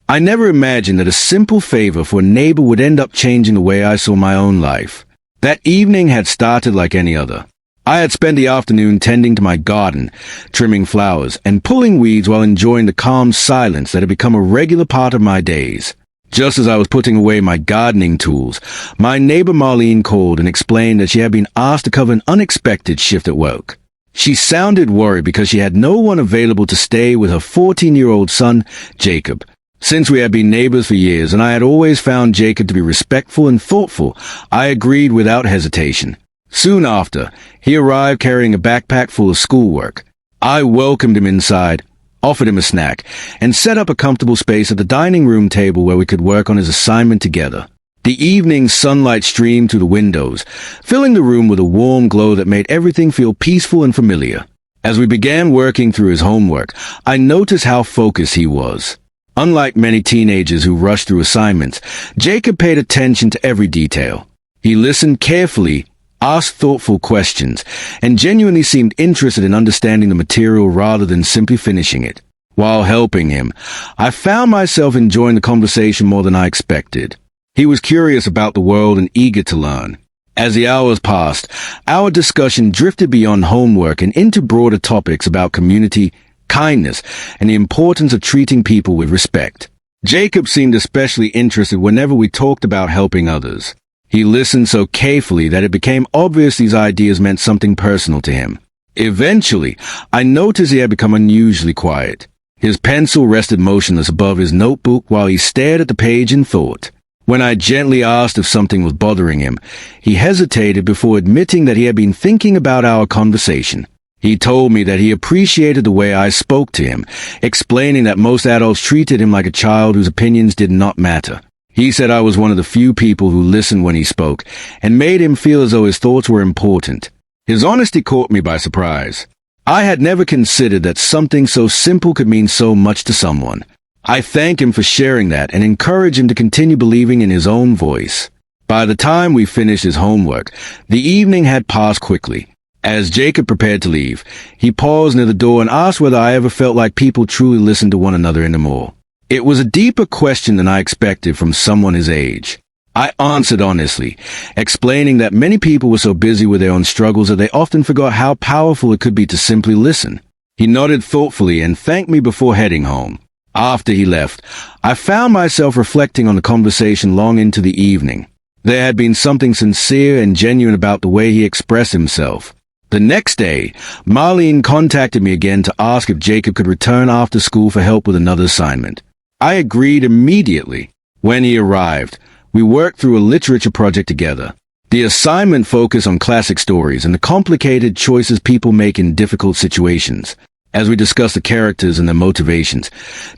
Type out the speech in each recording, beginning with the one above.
I never imagined that a simple favor for a neighbor would end up changing the way I saw my own life. That evening had started like any other. I had spent the afternoon tending to my garden, trimming flowers, and pulling weeds while enjoying the calm silence that had become a regular part of my days. Just as I was putting away my gardening tools, my neighbor Marlene called and explained that she had been asked to cover an unexpected shift at work. She sounded worried because she had no one available to stay with her 14-year-old son, Jacob. Since we had been neighbors for years and I had always found Jacob to be respectful and thoughtful, I agreed without hesitation. Soon after, he arrived carrying a backpack full of schoolwork. I welcomed him inside, offered him a snack, and set up a comfortable space at the dining room table where we could work on his assignment together. The evening sunlight streamed through the windows, filling the room with a warm glow that made everything feel peaceful and familiar. As we began working through his homework, I noticed how focused he was. Unlike many teenagers who rush through assignments, Jacob paid attention to every detail. He listened carefully, asked thoughtful questions, and genuinely seemed interested in understanding the material rather than simply finishing it. While helping him, I found myself enjoying the conversation more than I expected. He was curious about the world and eager to learn. As the hours passed, our discussion drifted beyond homework and into broader topics about community, kindness, and the importance of treating people with respect. Jacob seemed especially interested whenever we talked about helping others. He listened so carefully that it became obvious these ideas meant something personal to him. Eventually, I noticed he had become unusually quiet. His pencil rested motionless above his notebook while he stared at the page in thought. When I gently asked if something was bothering him, he hesitated before admitting that he had been thinking about our conversation. He told me that he appreciated the way I spoke to him, explaining that most adults treated him like a child whose opinions did not matter. He said I was one of the few people who listened when he spoke, and made him feel as though his thoughts were important. His honesty caught me by surprise. I had never considered that something so simple could mean so much to someone. I thanked him for sharing that and encouraged him to continue believing in his own voice. By the time we finished his homework, the evening had passed quickly. As Jacob prepared to leave, he paused near the door and asked whether I ever felt like people truly listened to one another anymore. It was a deeper question than I expected from someone his age. I answered honestly, explaining that many people were so busy with their own struggles that they often forgot how powerful it could be to simply listen. He nodded thoughtfully and thanked me before heading home. After he left, I found myself reflecting on the conversation long into the evening. There had been something sincere and genuine about the way he expressed himself. The next day, Marlene contacted me again to ask if Jacob could return after school for help with another assignment. I agreed immediately. When he arrived, we worked through a literature project together. The assignment focused on classic stories and the complicated choices people make in difficult situations. As we discussed the characters and their motivations,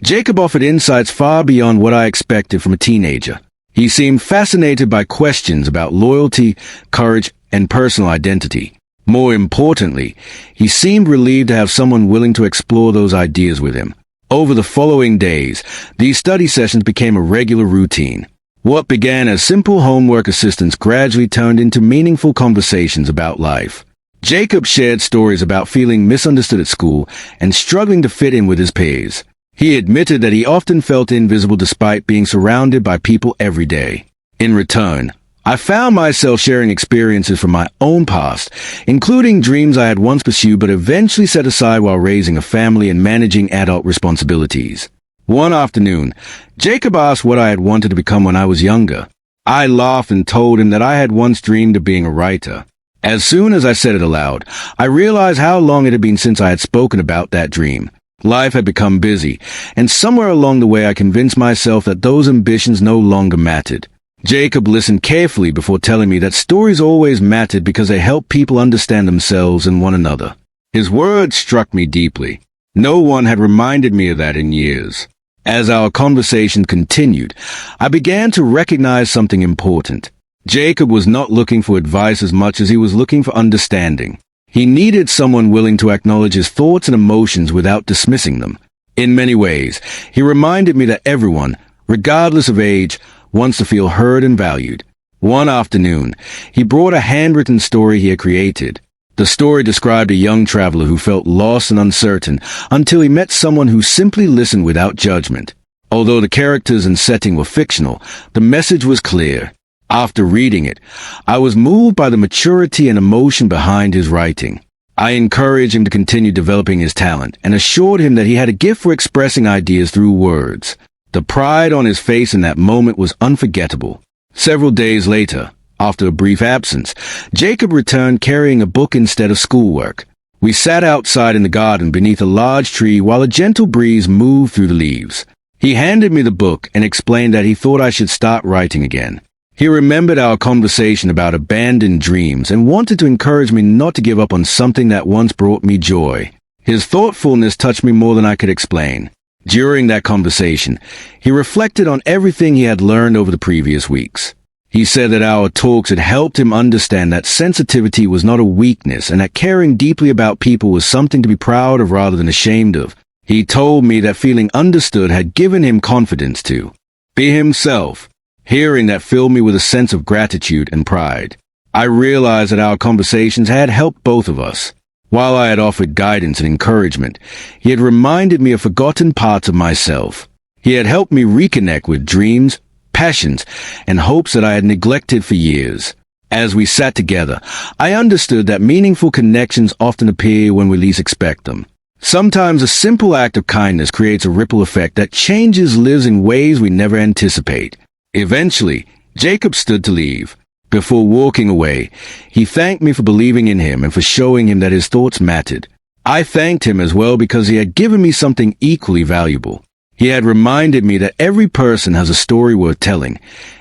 Jacob offered insights far beyond what I expected from a teenager. He seemed fascinated by questions about loyalty, courage, and personal identity. More importantly, he seemed relieved to have someone willing to explore those ideas with him. Over the following days, these study sessions became a regular routine. What began as simple homework assistance gradually turned into meaningful conversations about life. Jacob shared stories about feeling misunderstood at school and struggling to fit in with his peers. He admitted that he often felt invisible despite being surrounded by people every day. In return, I found myself sharing experiences from my own past, including dreams I had once pursued but eventually set aside while raising a family and managing adult responsibilities. One afternoon, Jacob asked what I had wanted to become when I was younger. I laughed and told him that I had once dreamed of being a writer. As soon as I said it aloud, I realized how long it had been since I had spoken about that dream. Life had become busy, and somewhere along the way I convinced myself that those ambitions no longer mattered. Jacob listened carefully before telling me that stories always mattered because they helped people understand themselves and one another. His words struck me deeply. No one had reminded me of that in years. As our conversation continued, I began to recognize something important. Jacob was not looking for advice as much as he was looking for understanding. He needed someone willing to acknowledge his thoughts and emotions without dismissing them. In many ways, he reminded me that everyone, regardless of age, wants to feel heard and valued. One afternoon, he brought a handwritten story he had created. The story described a young traveler who felt lost and uncertain until he met someone who simply listened without judgment. Although the characters and setting were fictional, the message was clear. After reading it, I was moved by the maturity and emotion behind his writing. I encouraged him to continue developing his talent and assured him that he had a gift for expressing ideas through words. The pride on his face in that moment was unforgettable. Several days later, after a brief absence, Jacob returned carrying a book instead of schoolwork. We sat outside in the garden beneath a large tree while a gentle breeze moved through the leaves. He handed me the book and explained that he thought I should start writing again. He remembered our conversation about abandoned dreams and wanted to encourage me not to give up on something that once brought me joy. His thoughtfulness touched me more than I could explain. During that conversation, he reflected on everything he had learned over the previous weeks. He said that our talks had helped him understand that sensitivity was not a weakness and that caring deeply about people was something to be proud of rather than ashamed of. He told me that feeling understood had given him confidence to be himself. Hearing that filled me with a sense of gratitude and pride. I realized that our conversations had helped both of us. While I had offered guidance and encouragement, he had reminded me of forgotten parts of myself. He had helped me reconnect with dreams, passions, and hopes that I had neglected for years. As we sat together, I understood that meaningful connections often appear when we least expect them. Sometimes a simple act of kindness creates a ripple effect that changes lives in ways we never anticipate. Eventually, Jacob stood to leave. Before walking away, he thanked me for believing in him and for showing him that his thoughts mattered. I thanked him as well because he had given me something equally valuable. He had reminded me that every person has a story worth telling,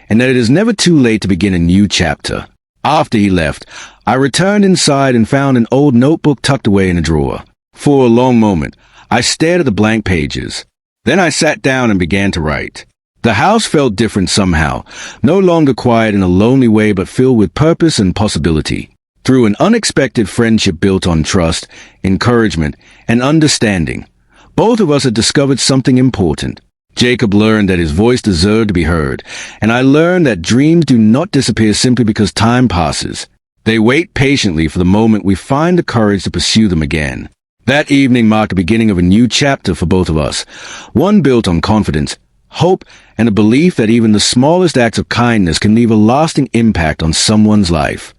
and that it is never too late to begin a new chapter. After he left, I returned inside and found an old notebook tucked away in a drawer. For a long moment, I stared at the blank pages. Then I sat down and began to write. The house felt different somehow, no longer quiet in a lonely way but filled with purpose and possibility. Through an unexpected friendship built on trust, encouragement, and understanding, both of us had discovered something important. Jacob learned that his voice deserved to be heard, and I learned that dreams do not disappear simply because time passes. They wait patiently for the moment we find the courage to pursue them again. That evening marked the beginning of a new chapter for both of us, one built on confidence, hope, and a belief that even the smallest acts of kindness can leave a lasting impact on someone's life.